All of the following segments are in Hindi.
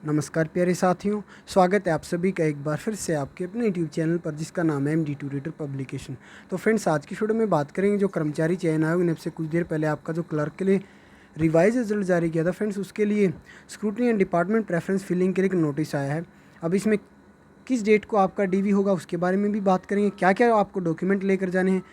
नमस्कार प्यारे साथियों, स्वागत है आप सभी का एक बार फिर से आपके अपने यूट्यूब चैनल पर जिसका नाम है MD ट्यूटर पब्लिकेशन। तो फ्रेंड्स, आज की वीडियो में बात करेंगे जो कर्मचारी चयन आयोग ने अब से कुछ देर पहले आपका जो क्लर्क के लिए रिवाइज रिजल्ट जारी किया था फ्रेंड्स, उसके लिए scrutiny and department preference filling के लिए एक नोटिस आया है। अब इसमें किस डेट को आपका DV होगा उसके बारे में भी बात करेंगे, क्या क्या आपको डॉक्यूमेंट लेकर जाने हैं,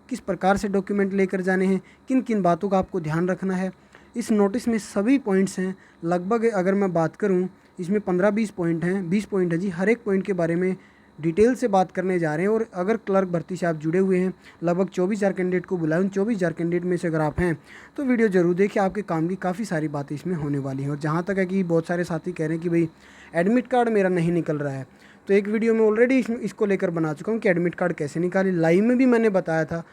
किस प्रकार से डॉक्यूमेंट लेकर जाने हैं, किन किन बातों का आपको ध्यान रखना है। इस नोटिस में सभी पॉइंट्स हैं, लगभग अगर मैं बात करूं इसमें 15-20 पॉइंट हैं, 20 पॉइंट है जी। हर एक पॉइंट के बारे में डिटेल से बात करने जा रहे हैं। और अगर क्लर्क भर्ती से आप जुड़े हुए हैं, लगभग 24,000 कैंडिडेट को बुलाए, उन 24,000 कैंडिडेट में से अगर आप हैं तो वीडियो जरूर देखिए, आपके काम की काफ़ी सारी बातें इसमें होने वाली हैं। और जहाँ तक है कि बहुत सारे साथी कह रहे हैं कि भाई एडमिट कार्ड मेरा नहीं निकल रहा है, तो एक वीडियो में ऑलरेडी इसको लेकर बना चुका हूँ कि एडमिट कार्ड कैसे निकालें, लाइव में भी मैंने बताया था।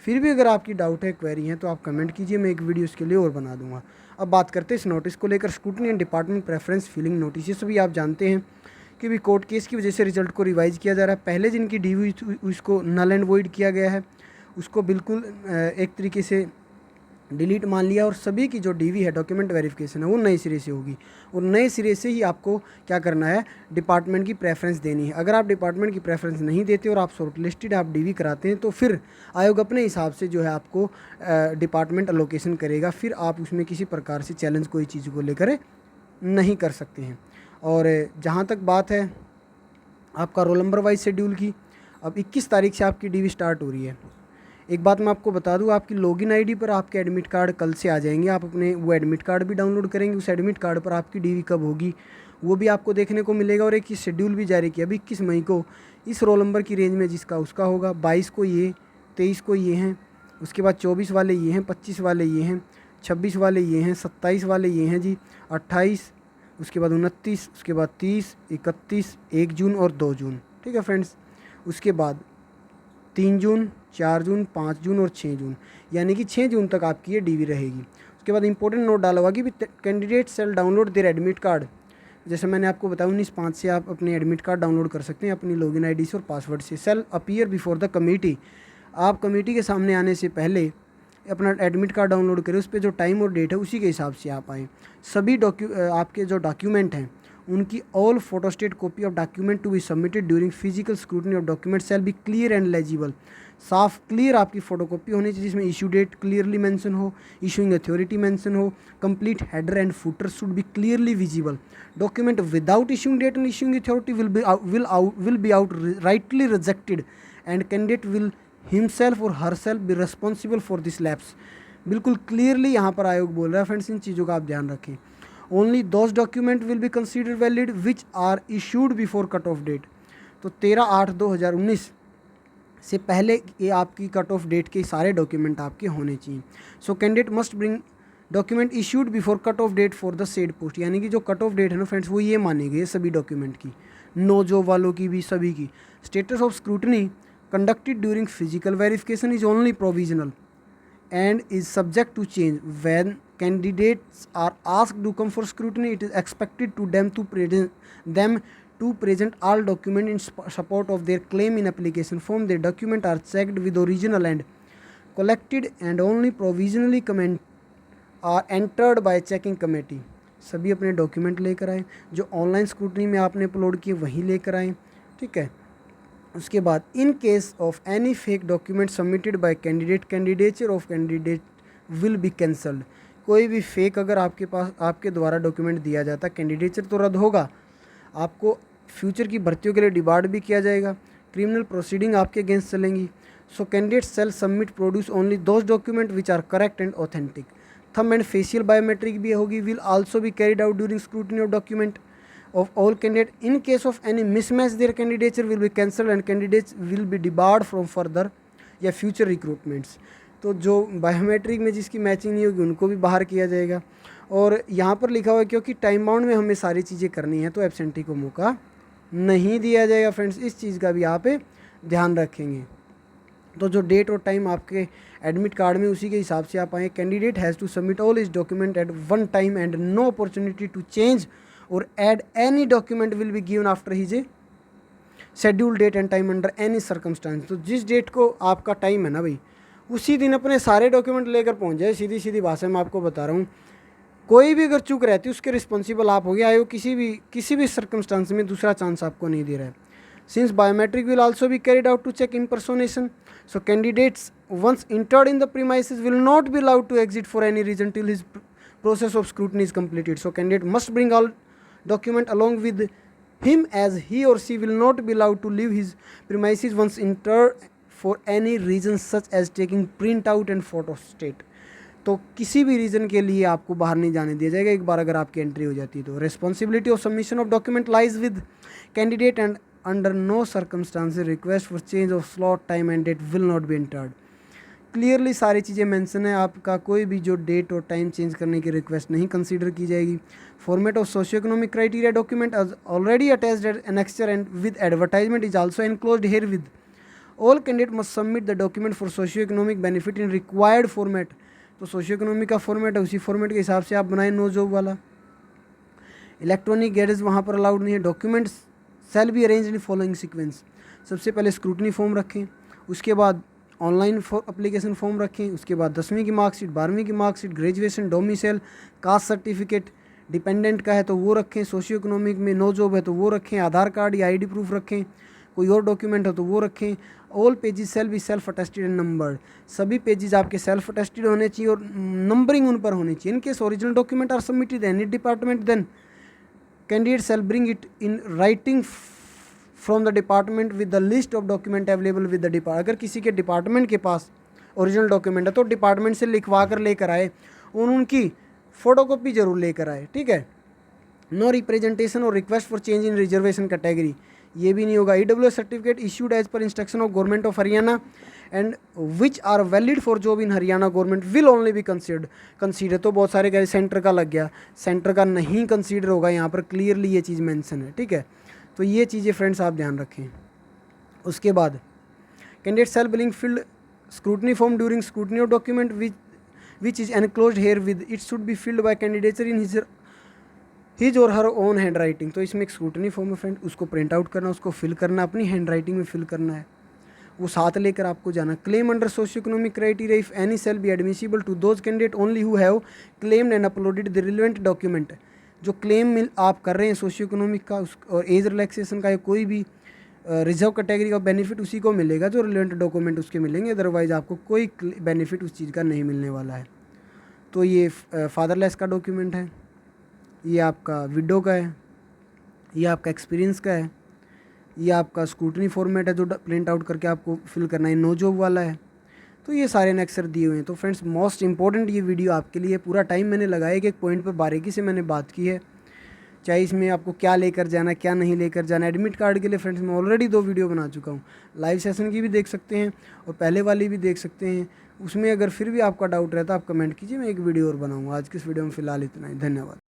फिर भी अगर आपकी डाउट है, क्वेरी है, तो आप कमेंट कीजिए, मैं एक वीडियो इसके लिए और बना दूंगा। अब बात करते हैं इस नोटिस को लेकर, scrutiny and department preference filling notice. ये सभी आप जानते हैं कि भी कोर्ट केस की वजह से रिजल्ट को रिवाइज किया जा रहा है। पहले जिनकी DV उसको नल एंड वॉइड किया गया है, उसको बिल्कुल एक तरीके से डिलीट मान लिया, और सभी की जो DV है, डॉक्यूमेंट वेरिफिकेशन है, वो नए सिरे से होगी। और नए सिरे से ही आपको क्या करना है, डिपार्टमेंट की प्रेफरेंस देनी है। अगर आप डिपार्टमेंट की प्रेफरेंस नहीं देते और आप शॉर्ट लिस्टेड आप DV कराते हैं, तो फिर आयोग अपने हिसाब से जो है आपको डिपार्टमेंट अलोकेशन करेगा। फिर आप उसमें किसी प्रकार से चैलेंज कोई चीज़ को लेकर नहीं कर सकते हैं। और जहाँ तक बात है आपका रोल नंबर वाइज शेड्यूल की, अब 21 तारीख से आपकी DV स्टार्ट हो रही है। एक बात मैं आपको बता दूं, आपकी लॉगिन आईडी पर आपके एडमिट कार्ड कल से आ जाएंगे। आप अपने वो एडमिट कार्ड भी डाउनलोड करेंगे, उस एडमिट कार्ड पर आपकी DV कब होगी वो भी आपको देखने को मिलेगा। और एक शेड्यूल भी जारी किया अभी 21 मई को, इस रोल नंबर की रेंज में जिसका उसका होगा। 22 को ये, 23 को ये हैं, उसके बाद 24 वाले ये हैं, 25 वाले ये हैं, 26 वाले ये हैं, 27 वाले ये हैं जी, 28, उसके बाद 29, उसके बाद 30, 31, 1 जून और 2 जून। ठीक है फ्रेंड्स, उसके बाद 3 जून, 4 जून, 5 जून और 6 जून, यानी कि 6 जून तक आपकी ये DV रहेगी। उसके बाद इंपॉर्टेंट नोट डाला हुआ कि candidate shall download their admit card. जैसे मैंने आपको बताया 19/5 से आप अपने एडमिट कार्ड डाउनलोड कर सकते हैं अपनी लॉगिन ID से और पासवर्ड से। Shall appear before the committee, आप कमेटी के सामने आने से पहले अपना एडमिट कार्ड डाउनलोड करें, उस पर जो टाइम और डेट है उसी के हिसाब से आप आएँ। सभी आपके जो डॉक्यूमेंट हैं उनकी all photostat copy of document to be submitted during physical scrutiny of document shall be clear and legible. साफ क्लियर आपकी फोटोकॉपी होनी चाहिए जिसमें इशू डेट क्लियरली मेंशन हो, इशूइंग अथॉरिटी मेंशन हो, complete header and footer should be clearly visible. Document without issuing date and issuing authority will be out rightly rejected and candidate will himself or herself be responsible for this lapse। बिल्कुल क्लियरली यहाँ पर आयोग बोल रहा है फ्रेंड्स, इन चीज़ों का आप ध्यान रखें। Only those document will be considered valid which are issued before cut off date. तो 13/8/2019 से पहले ये आपकी कट ऑफ डेट के सारे डॉक्यूमेंट आपके होने चाहिए। So candidate must bring document issued before cut off date for the said post, यानी कि जो कट ऑफ डेट है ना फ्रेंड्स, वो ये मानी गई है सभी डॉक्यूमेंट की, नो जॉब वालों की भी, सभी की। Status of scrutiny conducted during physical verification is only provisional and is subject to change. When candidates are asked to come for scrutiny, it is expected to them to present all documents in support of their claim in application form. Their documents are checked with original and collected and only provisionally comment are entered by checking committee। सभी अपने डॉक्यूमेंट लेकर आएँ, जो ऑनलाइन स्क्रूटनी में आपने अपलोड किए वही लेकर आएँ। ठीक है, उसके बाद in case of any fake document submitted by candidate, candidature of candidate will be cancelled. कोई भी फेक अगर आपके पास आपके द्वारा डॉक्यूमेंट दिया जाता, कैंडिडेचर तो रद्द होगा, आपको फ्यूचर की भर्तियों के लिए डिबार्ड भी किया जाएगा, क्रिमिनल प्रोसीडिंग आपके अगेंस्ट चलेंगी। So candidate shall submit produce only those document which are correct and authentic. Thumb and facial biometric भी होगी, will also be carried out during scrutiny of document of all candidates. In case of any mismatch, their candidature will be cancelled and candidates will be debarred from further या future recruitments। तो जो बायोमेट्रिक में जिसकी मैचिंग नहीं होगी उनको भी बाहर किया जाएगा। और यहाँ पर लिखा हुआ है क्योंकि टाइम बाउंड में हमें सारी चीज़ें करनी है तो एब्सेंटी को मौका नहीं दिया जाएगा। फ्रेंड्स, इस चीज़ का भी आप ध्यान रखेंगे। तो जो डेट और टाइम आपके एडमिट कार्ड में उसी के हिसाब से आप आए। Candidate has to submit all is document at one time and no opportunity to change or add any document will be given after his scheduled date and time under any circumstance। तो जिस डेट को आपका टाइम है ना भाई, उसी दिन अपने सारे डॉक्यूमेंट लेकर पहुंच जाए। सीधी सीधी भाषा में आपको बता रहा हूँ, कोई भी अगर चूक रहती है उसके रिस्पॉन्सिबल आप हो गया, आयोग किसी भी सर्कमस्टांस में दूसरा चांस आपको नहीं दे रहा है। Since biometric will also be carried out to check impersonation, so candidates once entered in the premises will not be allowed to exit for any reason till his process of scrutiny is completed. So candidate must bring all document along with him, as he or she will not be allowed to leave his premises once entered for any reason such as taking print out and photo state. तो किसी भी रीज़न के लिए आपको बाहर नहीं जाने दिया जाएगा एक बार अगर आपकी एंट्री हो जाती है तो। Responsibility of submission of document lies with candidate and under no circumstances request for change of slot time and date will not be entered. Clearly सारी चीज़ें मेंशन है, आपका कोई भी जो डेट और टाइम चेंज करने की रिक्वेस्ट नहीं कंसीडर की जाएगी। Format of socio economic criteria document as already attached annexure and with advertisement is also enclosed here with all candidate must submit the document for socio economic benefit in required format. तो सोशियो इकोनॉमिक का फॉर्मेट है, उसी फॉर्मेट के हिसाब से आप बनाए नो जॉब वाला। इलेक्ट्रॉनिक गैरेज वहाँ पर अलाउड नहीं है। Documents shall be arrange in following sequence. सबसे पहले स्क्रूटनी फॉर्म रखें, उसके बाद ऑनलाइन अप्लीकेशन फॉर्म रखें, उसके बाद 10वीं की मार्कशीट, 12वीं की marksheet, graduation, domicile, caste certificate, dependent का है तो वो रखें, सोशियो इकोनॉमिक में नो जॉब है तो वो रखें, आधार कार्ड या आईडी प्रूफ रखें, कोई और डॉक्यूमेंट हो तो वो रखें। All pages shall be self attested and numbered. सभी पेजेस आपके सेल्फ अटेस्टेड होने चाहिए और नंबरिंग उन पर होनी चाहिए। In case original document are submitted any department then candidate shall bring it in writing from the department with the list of document available with the depart. अगर किसी के डिपार्टमेंट के पास ओरिजिनल डॉक्यूमेंट है तो डिपार्टमेंट से लिखवा कर लेकर आए और उनकी फ़ोटोकॉपी ज़रूर लेकर आए, ठीक है। No representation or request for change in reservation category, ये भी नहीं होगा। EWS certificate issued as per instruction of government of Haryana and which are valid for job in Haryana government will only be consider. तो बहुत सारे कह सेंटर का लग गया, सेंटर का नहीं कंसीडर होगा, यहाँ पर क्लियरली ये चीज़ मेंशन है, ठीक है। तो ये चीज़ें फ्रेंड्स आप ध्यान रखें। उसके बाद candidate shall bring filled scrutiny form during scrutiny of document which is enclosed here with it should be filled by candidate in his or her own handwriting. तो इसमें एक स्क्रूटनी फॉर्म है फ्रेंड, उसको प्रिंट आउट करना, उसको फिल करना, अपनी हैंड राइटिंग में फिल करना है, वो साथ लेकर आपको जाना। Claim under socio economic criteria if any shall be admissible to those candidate only who have claimed and uploaded the relevant document. जो क्लेम आप कर रहे हैं सोशियो इकोनॉमिक का और एज रिलैक्सेशन का या कोई भी रिजर्व कैटेगरी का बेनिफिट उसी को मिलेगा जो रिलेवेंट डॉक्यूमेंट उसके मिलेंगे, अदरवाइज़ आपको कोई बेनिफिट उस चीज़ का नहीं मिलने वाला है। तो ये फादरलेस का डॉक्यूमेंट है, ये आपका विडो का है, ये आपका एक्सपीरियंस का है, ये आपका स्क्रूटनी फॉर्मेट है जो प्रिंट आउट करके आपको फिल करना है, नो जॉब वाला है। तो ये सारे नेक्सर दिए हुए हैं। तो फ्रेंड्स मोस्ट इंपॉर्टेंट ये वीडियो आपके लिए, पूरा टाइम मैंने लगाया कि एक पॉइंट पर बारीकी से मैंने बात की है, चाहे इसमें आपको क्या लेकर जाना क्या नहीं लेकर जाना। एडमिट कार्ड के लिए फ्रेंड्स मैं ऑलरेडी 2 वीडियो बना चुका हूँ, लाइव सेशन की भी देख सकते हैं और पहले वाली भी देख सकते हैं। उसमें अगर फिर भी आपका डाउट रहता है आप कमेंट कीजिए, मैं एक वीडियो और बनाऊँगा। आज की इस वीडियो में फ़िलहाल इतना ही, धन्यवाद।